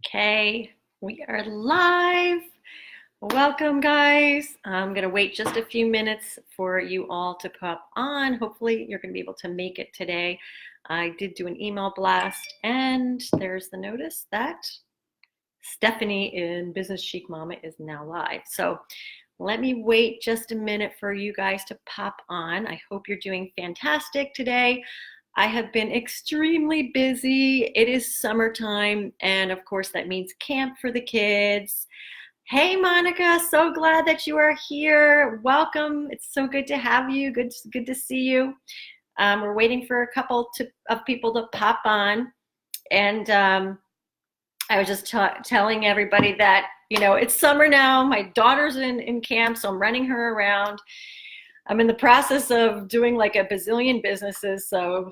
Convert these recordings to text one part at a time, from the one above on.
Okay, we are live. Welcome, guys. I'm going to wait just a few minutes for you all to pop on. Hopefully, you're going to be able to make it today. I did do an email blast, and there's the notice that Stephanie in Business Chic Mama is now live. So let me wait just a minute for you guys to pop on. I hope you're doing fantastic today. I have been extremely busy. It is summertime, and of course that means camp for the kids. Hey, Monica, so glad that you are here. Welcome. It's so good to have you. Good to see you. We're waiting for a couple of people to pop on, and I was just telling everybody that, it's summer now. My daughter's in camp, so I'm running her around. I'm in the process of doing like a bazillion businesses, so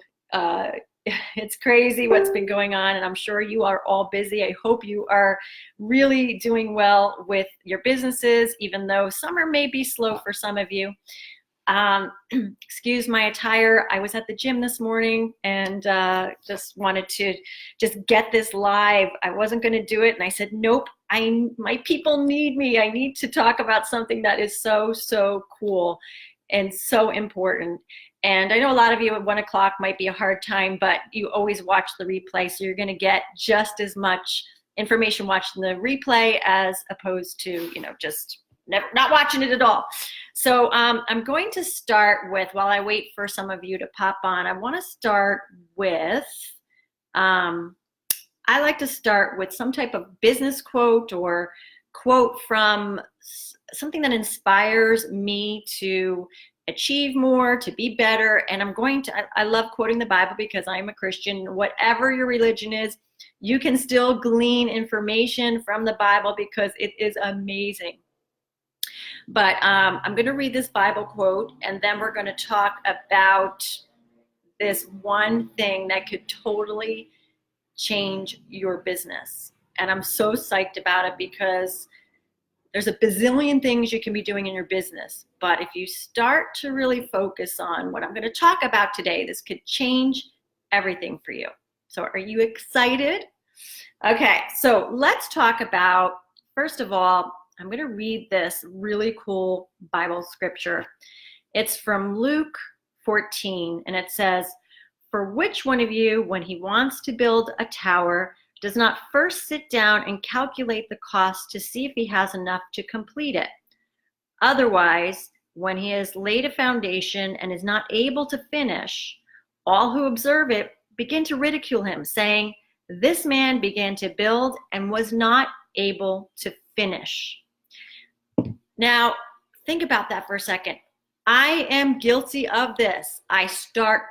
it's crazy what's been going on, and I'm sure you are all busy. I hope you are really doing well with your businesses, even though summer may be slow for some of you. Excuse my attire. I was at the gym this morning and just wanted to just get this live. I wasn't going to do it, and I said, nope, my people need me. I need to talk about something that is so cool and so important. And I know a lot of you at 1 o'clock might be a hard time, but you always watch the replay, so you're going to get just as much information watching the replay as opposed to, just not watching it at all. So I'm going to start with, while I wait for some of you to pop on, I want to start with, I like to start with some type of business quote or quote from something that inspires me to achieve more, to be better. And I love quoting the Bible because I'm a Christian. Whatever your religion is, you can still glean information from the Bible because it is amazing. But I'm going to read this Bible quote, and then we're going to talk about this one thing that could totally change your business. And I'm so psyched about it because there's a bazillion things you can be doing in your business. But if you start to really focus on what I'm going to talk about today, this could change everything for you. So are you excited? Okay, so let's talk about, first of all, I'm going to read this really cool Bible scripture. It's from Luke 14, and it says, "For which one of you, when he wants to build a tower, does not first sit down and calculate the cost to see if he has enough to complete it? Otherwise, when he has laid a foundation and is not able to finish, all who observe it begin to ridicule him, saying, 'This man began to build and was not able to finish.'" Now, think about that for a second. I am guilty of this. I start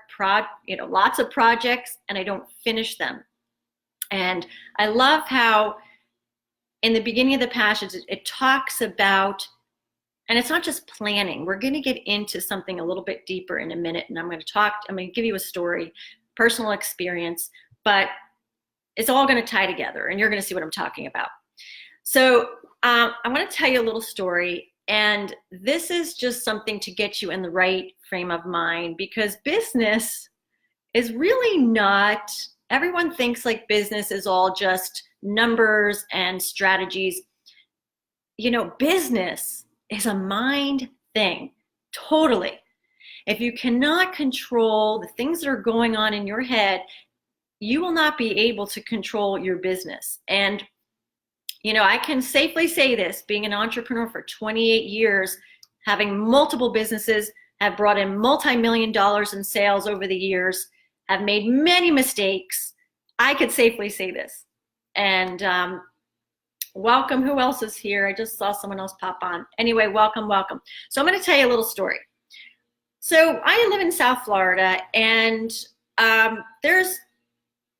lots of projects and I don't finish them. And I love how in the beginning of the passage, it talks about, and it's not just planning. We're going to get into something a little bit deeper in a minute, and I'm going to give you a story, personal experience, but it's all going to tie together, and you're going to see what I'm talking about. So I want to tell you a little story, and this is just something to get you in the right frame of mind, because business is really not, everyone thinks like business is all just numbers and strategies. Business is a mind thing, totally. If you cannot control the things that are going on in your head, you will not be able to control your business. And, I can safely say this, being an entrepreneur for 28 years, having multiple businesses, have brought in multi-million dollars in sales over the years, have made many mistakes. I could safely say this. And welcome. Who else is here? I just saw someone else pop on. Anyway, welcome. So I'm going to tell you a little story. So I live in South Florida, and there's,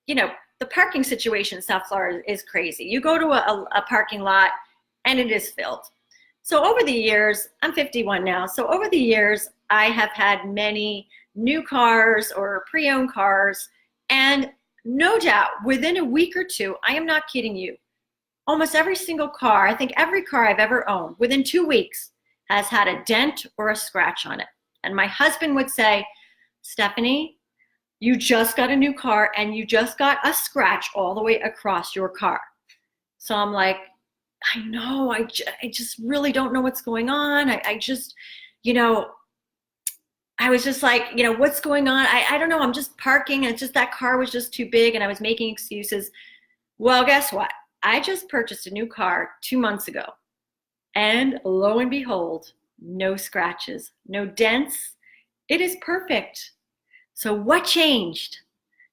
the parking situation in South Florida is crazy. You go to a parking lot and it is filled. So over the years, I'm 51 now. So over the years, I have had many new cars or pre-owned cars, and no doubt within a week or two, I am not kidding you, almost every single car, I think every car I've ever owned within 2 weeks has had a dent or a scratch on it. And my husband would say, "Stephanie, you just got a new car and you just got a scratch all the way across your car." So I'm like, I know, I just really don't know what's going on. I just, you know, I was just like, what's going on? I don't know. I'm just parking and it's just that car was just too big and I was making excuses. Well, guess what? I just purchased a new car 2 months ago. And lo and behold, no scratches, no dents. It is perfect. So what changed?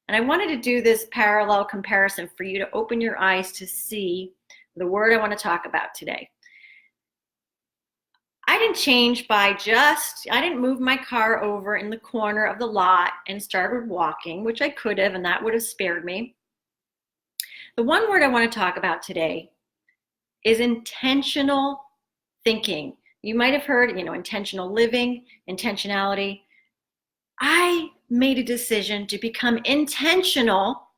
And I wanted to do this parallel comparison for you to open your eyes to see the word I want to talk about today. I didn't change I didn't move my car over in the corner of the lot and started walking, which I could have, and that would have spared me. The one word I want to talk about today is intentional thinking. You might have heard, intentional living, intentionality. I made a decision to become intentional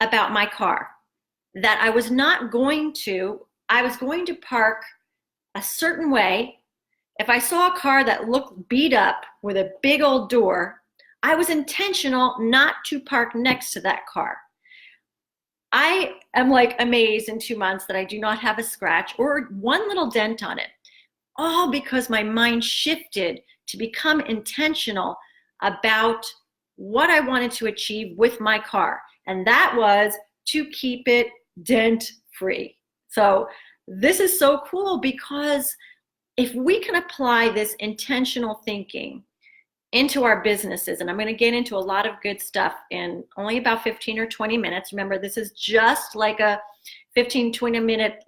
about my car, that I was going to park a certain way. If I saw a car that looked beat up with a big old door, I was intentional not to park next to that car. I am like amazed in 2 months that I do not have a scratch or one little dent on it, all because my mind shifted to become intentional about what I wanted to achieve with my car. And that was to keep it dent free. So this is so cool because if we can apply this intentional thinking into our businesses, and I'm going to get into a lot of good stuff in only about 15 or 20 minutes. Remember, this is just like a 15, 20 minute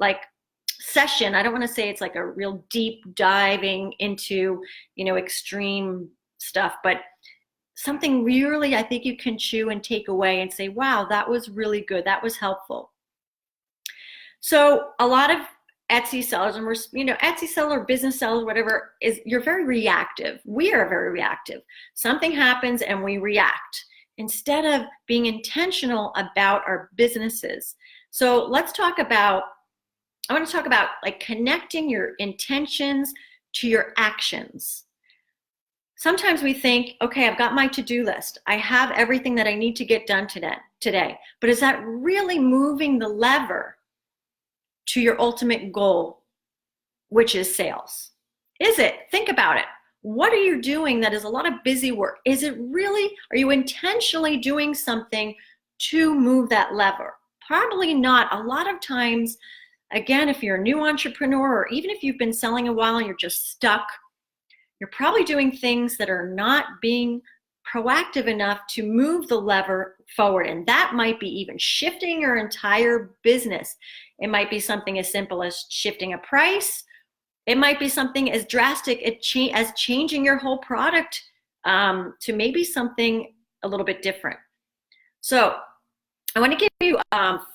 session. I don't want to say it's like a real deep diving into, extreme stuff, but something really I think you can chew and take away and say, wow, that was really good. That was helpful. So a lot of Etsy sellers, and Etsy seller, business sellers, whatever, you're very reactive. We are very reactive. Something happens and we react instead of being intentional about our businesses. So I want to talk about connecting your intentions to your actions. Sometimes we think, okay, I've got my to-do list. I have everything that I need to get done today. But is that really moving the lever to your ultimate goal, which is sales? Is it? Think about it. What are you doing that is a lot of busy work? Are you intentionally doing something to move that lever? Probably not. A lot of times, again, if you're a new entrepreneur or even if you've been selling a while and you're just stuck, you're probably doing things that are not being proactive enough to move the lever forward. And that might be even shifting your entire business. It might be something as simple as shifting a price. It might be something as drastic as changing your whole product to maybe something a little bit different. So I want to give you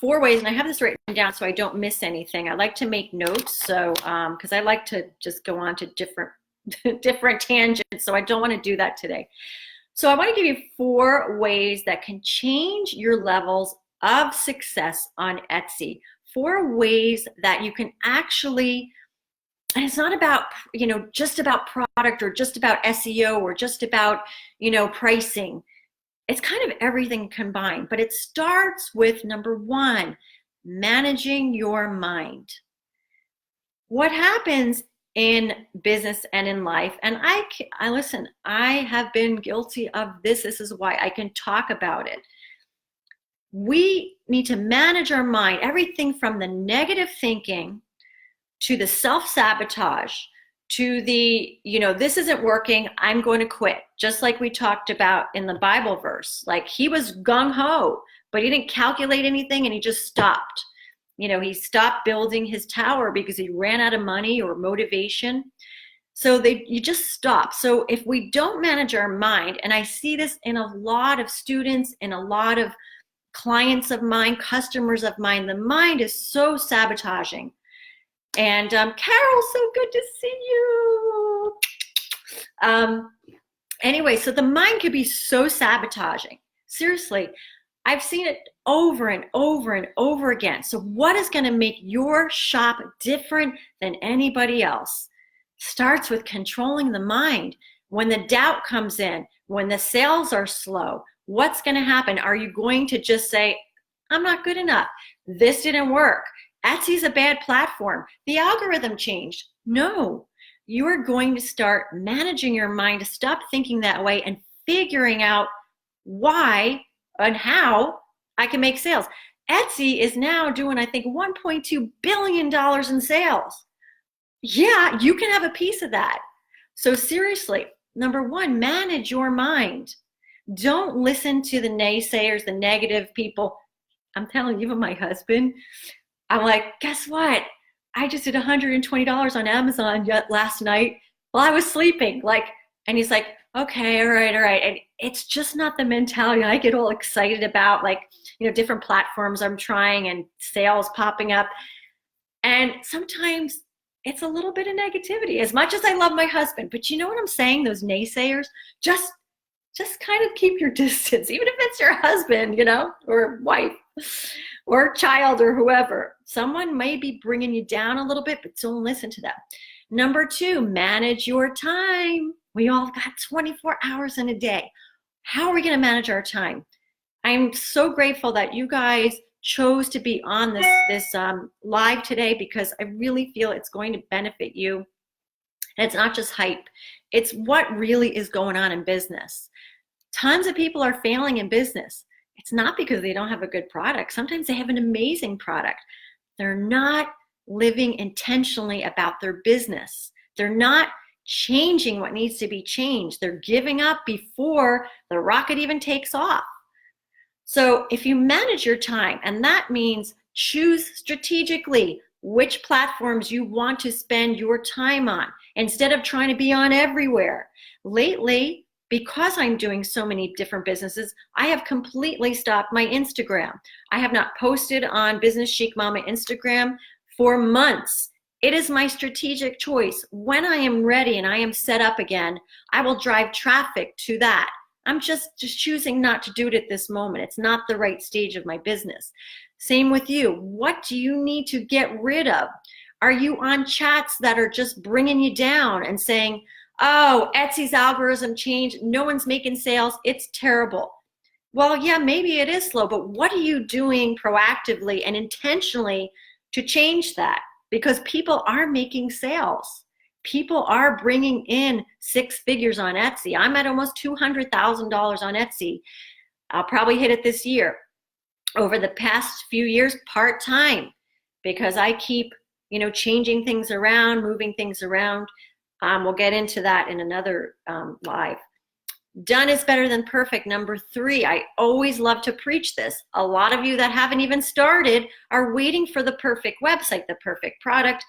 4 ways, and I have this written down so I don't miss anything. I like to make notes, so because I like to just go on to different tangents, so I don't want to do that today. So I want to give you 4 ways that can change your levels of success on Etsy. 4 ways that you can actually, and it's not about, just about product or just about SEO or just about, pricing. It's kind of everything combined, but it starts with number 1, managing your mind. What happens in business and in life, and I listen, I have been guilty of this. This is why I can talk about it. We need to manage our mind, everything from the negative thinking to the self-sabotage to the, this isn't working, I'm going to quit. Just like we talked about in the Bible verse. Like he was gung-ho, but he didn't calculate anything and he just stopped. He stopped building his tower because he ran out of money or motivation. So you just stop. So if we don't manage our mind, and I see this in a lot of students, in a lot of clients of mine, customers of mine, the mind is so sabotaging. And Carol, so good to see you. Anyway, so the mind could be so sabotaging. Seriously, I've seen it over and over and over again. So what is going to make your shop different than anybody else? Starts with controlling the mind. When the doubt comes in, when the sales are slow, what's going to happen? Are you going to just say, I'm not good enough? This didn't work. Etsy's a bad platform. The algorithm changed. No, you are going to start managing your mind to stop thinking that way and figuring out why and how I can make sales. Etsy is now doing, I think, $1.2 billion in sales. Yeah, you can have a piece of that. So seriously, number one, manage your mind. Don't listen to the naysayers, the negative people. I'm telling you, even my husband, I'm like, guess what? I just did $120 on Amazon last night while I was sleeping. And he's like, okay, all right, all right. And it's just not the mentality I get all excited about, different platforms I'm trying and sales popping up. And sometimes it's a little bit of negativity, as much as I love my husband. But you know what I'm saying? Those naysayers, just kind of keep your distance, even if it's your husband, or wife or child or whoever. Someone may be bringing you down a little bit, but don't listen to them. Number two, manage your time. We all got 24 hours in a day. How are we going to manage our time? I'm so grateful that you guys chose to be on this live today, because I really feel it's going to benefit you. And it's not just hype. It's what really is going on in business. Tons of people are failing in business. It's not because they don't have a good product. Sometimes they have an amazing product. They're not living intentionally about their business. They're not changing what needs to be changed. They're giving up before the rocket even takes off. So if you manage your time, and that means choose strategically which platforms you want to spend your time on instead of trying to be on everywhere. Lately, because I'm doing so many different businesses, I have completely stopped my Instagram. I have not posted on Business Chic Mama Instagram for months. It is my strategic choice. When I am ready and I am set up again, I will drive traffic to that. I'm just choosing not to do it at this moment. It's not the right stage of my business. Same with you. What do you need to get rid of? Are you on chats that are just bringing you down and saying, oh, Etsy's algorithm changed, no one's making sales, it's terrible? Well, yeah, maybe it is slow, but what are you doing proactively and intentionally to change that? Because people are making sales. People are bringing in 6 figures on Etsy. I'm at almost $200,000 on Etsy. I'll probably hit it this year. Over the past few years, part-time, because I keep, changing things around, moving things around. We'll get into that in another live. Done is better than perfect. Number 3, I always love to preach this. A lot of you that haven't even started are waiting for the perfect website, the perfect product.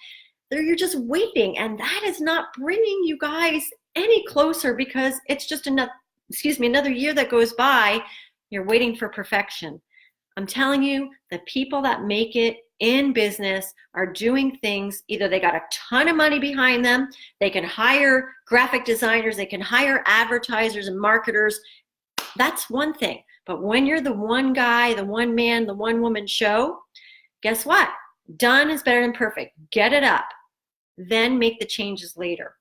You're just waiting, and that is not bringing you guys any closer, because it's just another year that goes by. You're waiting for perfection. I'm telling you, the people that make it in business are doing things. Either they got a ton of money behind them, they can hire graphic designers, they can hire advertisers and marketers. That's one thing. But when you're the one guy, the one man, the one woman show, guess what? Done is better than perfect. Get it up. Then make the changes later.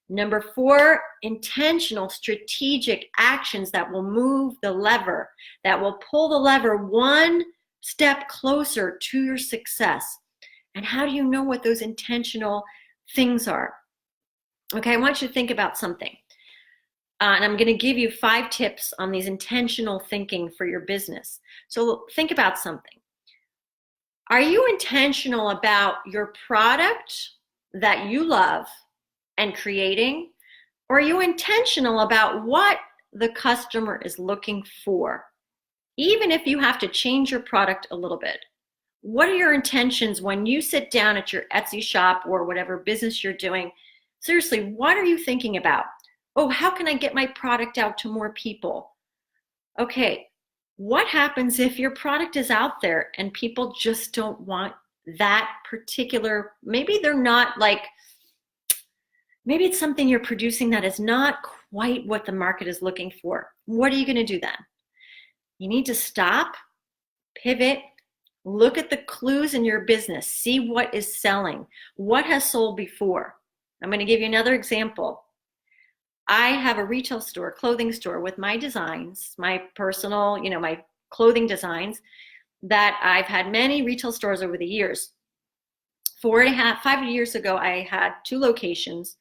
Number 4, intentional, strategic actions that will move the lever, that will pull the lever one step closer to your success. And how do you know what those intentional things are? Okay, I want you to think about something. And I'm going to give you 5 tips on these intentional thinking for your business. So think about something. Are you intentional about your product that you love and creating? Or are you intentional about what the customer is looking for? Even if you have to change your product a little bit, what are your intentions when you sit down at your Etsy shop or whatever business you're doing? Seriously, what are you thinking about? Oh, how can I get my product out to more people? Okay, what happens if your product is out there and people just don't want that particular, maybe they're not maybe it's something you're producing that is not quite what the market is looking for. What are you going to do then? You need to stop, pivot, look at the clues in your business, see what is selling, what has sold before. I'm going to give you another example. I have a retail store, clothing store, with my designs, my personal, my clothing designs that I've had many retail stores over the years. 5 years ago, I had 2 locations.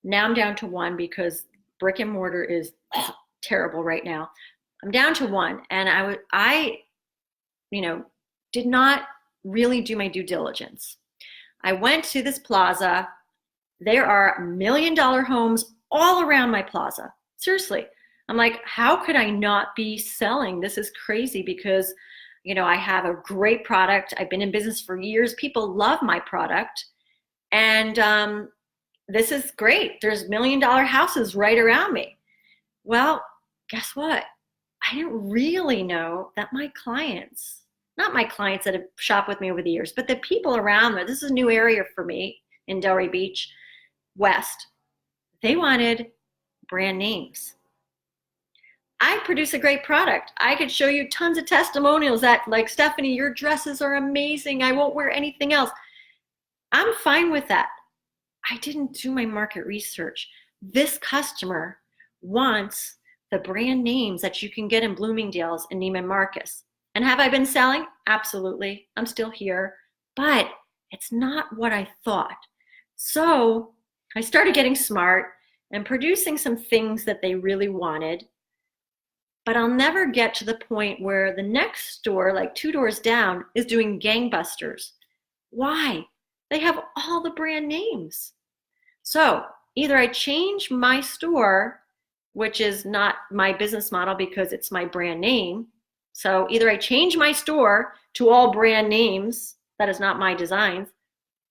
Now I'm down to 1 because brick and mortar is terrible right now. I'm down to 1, and I did not really do my due diligence. I went to this plaza. There are $1 million homes all around my plaza. Seriously. I'm like, how could I not be selling? This is crazy because, I have a great product. I've been in business for years. People love my product. And this is great. There's $1 million houses right around me. Well, guess what? I didn't really know that my clients, not my clients that have shopped with me over the years, but the people around there, this is a new area for me in Delray Beach West. They wanted brand names. I produce a great product. I could show you tons of testimonials that, like, Stephanie, your dresses are amazing. I won't wear anything else. I'm fine with that. I didn't do my market research. This customer wants the brand names that you can get in Bloomingdale's and Neiman Marcus. And have I been selling? Absolutely. I'm still here. But it's not what I thought. So I started getting smart and producing some things that they really wanted. But I'll never get to the point where the next store, like 2 doors down, is doing gangbusters. Why? They have all the brand names. So either I change my store, which is not my business model because it's my brand name. So either I change my store to all brand names, that is not my designs,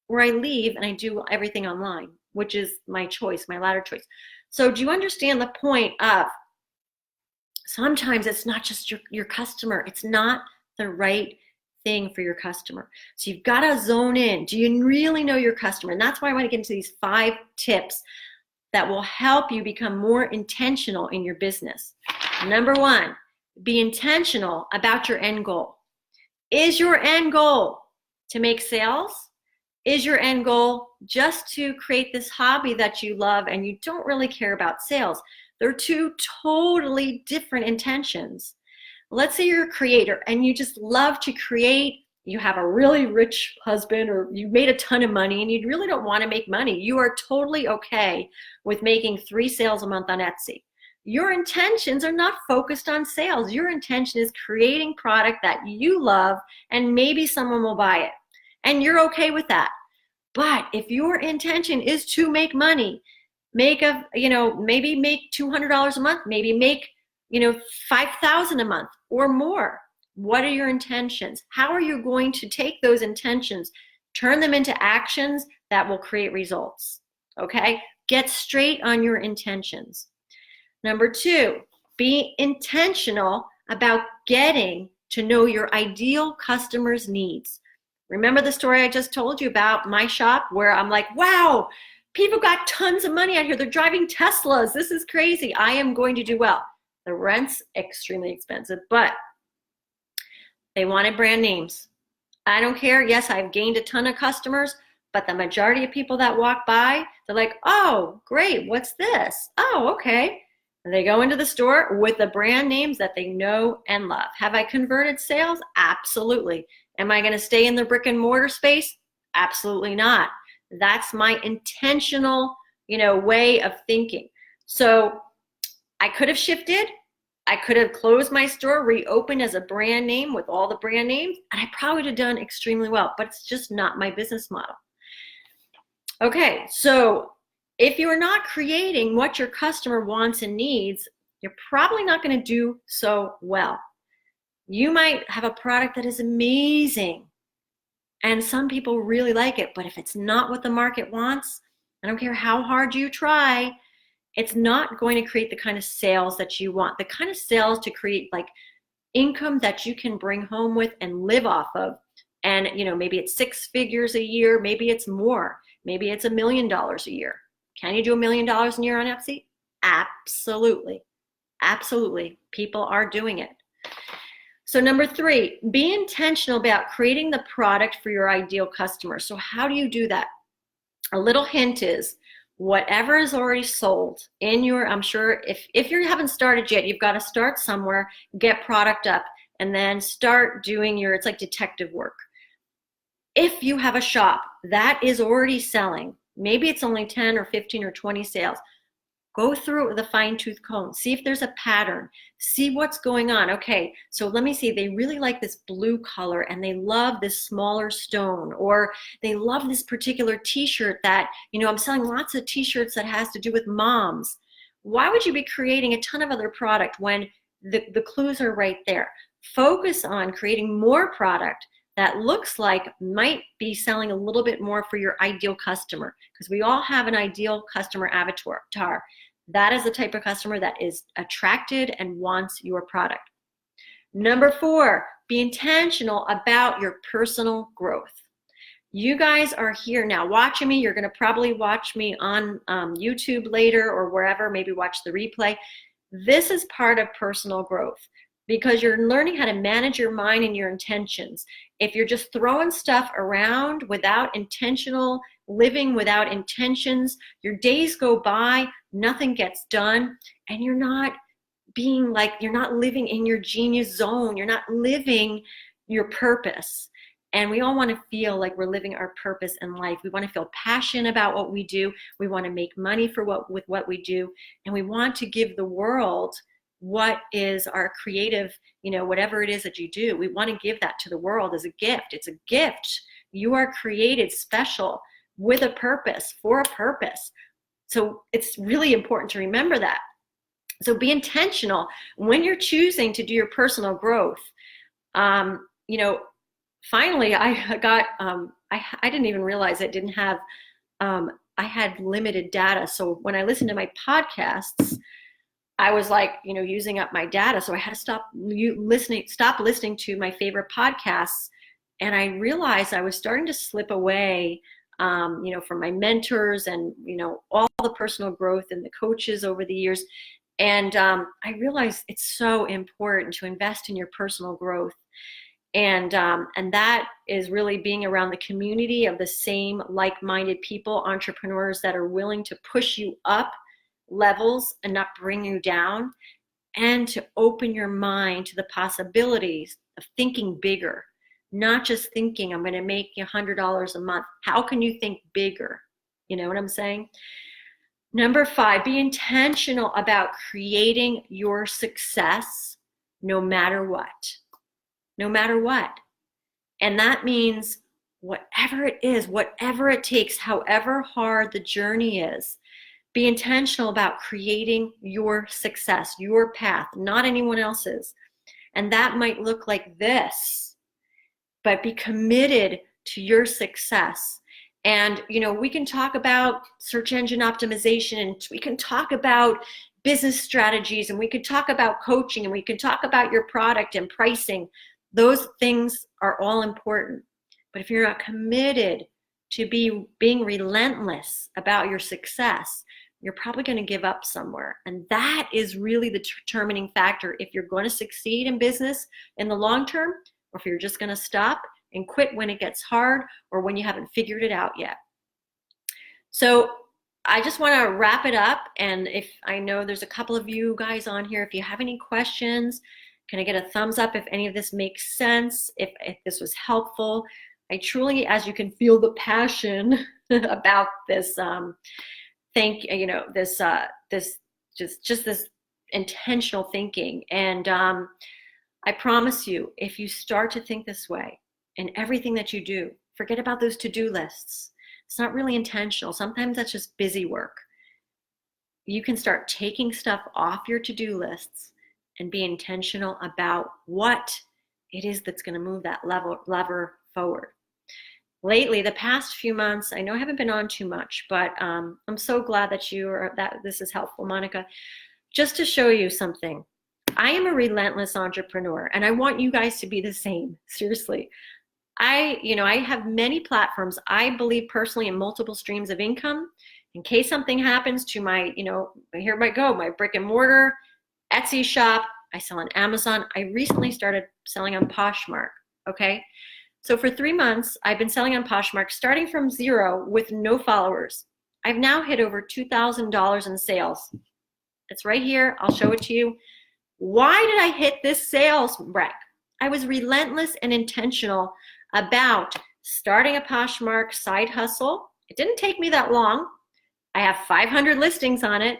or I leave and I do everything online, which is my choice, my latter choice. So do you understand the point of sometimes it's not just your customer. It's not the right thing for your customer. So you've got to zone in. Do you really know your customer? And that's why I want to get into these 5 tips that will help you become more intentional in your business. Number 1, be intentional about your end goal. Is your end goal to make sales? Is your end goal just to create this hobby that you love and you don't really care about sales? They're 2 totally different intentions. Let's say you're a creator and you just love to create. You have a really rich husband or you made a ton of money and you really don't want to make money. You are totally okay with making 3 sales a month on Etsy. Your intentions are not focused on sales. Your intention is creating product that you love and maybe someone will buy it. And you're okay with that. But if your intention is to make money, maybe make $200 a month, maybe make, $5,000 a month or more. What are your intentions? How are you going to take those intentions, turn them into actions that will create results? Okay? Get straight on your intentions. Number 2, be intentional about getting to know your ideal customer's needs. Remember the story I just told you about my shop where I'm like, wow, people got tons of money out here. They're driving Teslas. This is crazy. I am going to do well. The rent's extremely expensive, but they wanted brand names. I don't care. Yes, I've gained a ton of customers, but the majority of people that walk by, they're like, oh, great. What's this? Oh, okay. And they go into the store with the brand names that they know and love. Have I converted sales? Absolutely. Am I going to stay in the brick and mortar space? Absolutely not. That's my intentional, way of thinking. So I could have shifted. I could have closed my store, reopened as a brand name with all the brand names, and I probably would have done extremely well, but it's just not my business model. Okay, so if you're not creating what your customer wants and needs, you're probably not going to do so well. You might have a product that is amazing, and some people really like it, but if it's not what the market wants, I don't care how hard you try, it's not going to create the kind of sales that you want, the kind of sales to create like income that you can bring home with and live off of. And, maybe it's 6 figures a year, maybe it's more, maybe it's $1 million a year. Can you do $1 million a year on Etsy? Absolutely. Absolutely. People are doing it. So number 3, be intentional about creating the product for your ideal customer. So how do you do that? A little hint is whatever is already sold in your, I'm sure if you haven't started yet, you've got to start somewhere, get product up, and then start doing it's like detective work. If you have a shop that is already selling, maybe it's only 10 or 15 or 20 sales, go through it with a fine-tooth comb. See if there's a pattern. See what's going on. Okay, so let me see. They really like this blue color and they love this smaller stone, or they love this particular t-shirt that, I'm selling lots of t-shirts that has to do with moms. Why would you be creating a ton of other product when the clues are right there? Focus on creating more product that looks like might be selling a little bit more for your ideal customer, because we all have an ideal customer avatar. That is the type of customer that is attracted and wants your product. Number 4, be intentional about your personal growth. You guys are here now watching me. You're going to probably watch me on YouTube later or wherever, maybe watch the replay. This is part of personal growth, because you're learning how to manage your mind and your intentions. If you're just throwing stuff around without intentional living, without intentions, your days go by, nothing gets done, and you're not living in your genius zone. You're not living your purpose. And we all want to feel like we're living our purpose in life. We want to feel passionate about what we do. We want to make money with what we do. And we want to give the world what is our creative, whatever it is that you do. We want to give that to the world as a gift. It's a gift. You are created special with a purpose, for a purpose. So it's really important to remember that. So be intentional when you're choosing to do your personal growth. Finally, I got, I didn't even realize I didn't have, I had limited data. So when I listened to my podcasts, I was like, using up my data. So I had to stop listening to my favorite podcasts. And I realized I was starting to slip away, from my mentors and, all the personal growth and the coaches over the years. And I realized it's so important to invest in your personal growth. And that is really being around the community of the same like-minded people, entrepreneurs that are willing to push you up levels and not bring you down, and to open your mind to the possibilities of thinking bigger, not just thinking I'm going to make $100 a month. How can you think bigger? You know what I'm saying? Number 5, be intentional about creating your success no matter what. No matter what. And that means whatever it is, whatever it takes, however hard the journey is, be intentional about creating your success, your path, not anyone else's. And that might look like this, but be committed to your success. And, we can talk about search engine optimization, and we can talk about business strategies, and we could talk about coaching, and we can talk about your product and pricing. Those things are all important. But if you're not committed to being relentless about your success, you're probably going to give up somewhere. And that is really the determining factor if you're going to succeed in business in the long term, or if you're just going to stop and quit when it gets hard or when you haven't figured it out yet. So I just want to wrap it up. And if I know there's a couple of you guys on here, if you have any questions, can I get a thumbs up if any of this makes sense, if this was helpful? I truly, as you can feel the passion about this, this intentional thinking. And I promise you, if you start to think this way in everything that you do, forget about those to-do lists. It's not really intentional. Sometimes that's just busy work. You can start taking stuff off your to-do lists and be intentional about what it is that's going to move that lever forward. Lately, the past few months, I know I haven't been on too much, but I'm so glad that this is helpful, Monica. Just to show you something, I am a relentless entrepreneur, and I want you guys to be the same. Seriously, I have many platforms. I believe personally in multiple streams of income. In case something happens to my, here I go, my brick and mortar Etsy shop. I sell on Amazon. I recently started selling on Poshmark. Okay. So for 3 months, I've been selling on Poshmark, starting from 0 with no followers. I've now hit over $2,000 in sales. It's right here. I'll show it to you. Why did I hit this sales wreck? I was relentless and intentional about starting a Poshmark side hustle. It didn't take me that long. I have 500 listings on it.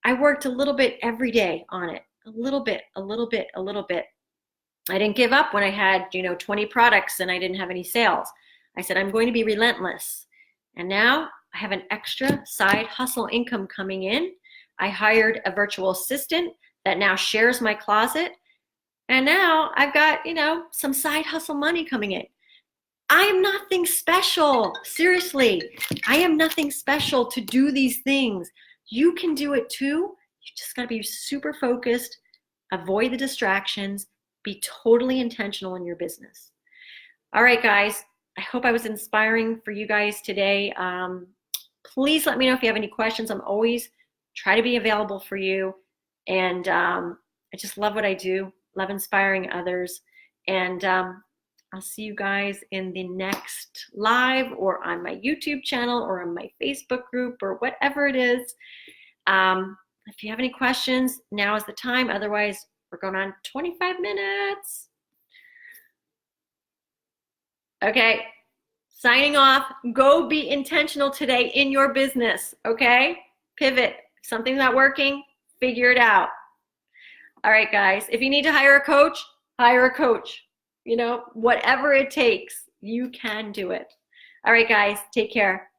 I worked a little bit every day on it, a little bit, a little bit, a little bit. I didn't give up when I had, 20 products and I didn't have any sales. I said, I'm going to be relentless. And now I have an extra side hustle income coming in. I hired a virtual assistant that now shares my closet. And now I've got, some side hustle money coming in. I am nothing special. Seriously, I am nothing special to do these things. You can do it too. You just got to be super focused, avoid the distractions, be totally intentional in your business. All right, guys, I hope I was inspiring for you guys today. Please let me know if you have any questions. I'm always try to be available for you. And I just love what I do, love inspiring others. And I'll see you guys in the next live or on my YouTube channel or on my Facebook group or whatever it is. If you have any questions, now is the time. Otherwise, we're going on 25 minutes. Okay, signing off. Go be intentional today in your business, okay? Pivot. If something's not working, figure it out. All right, guys, if you need to hire a coach, hire a coach. Whatever it takes, you can do it. All right, guys, take care.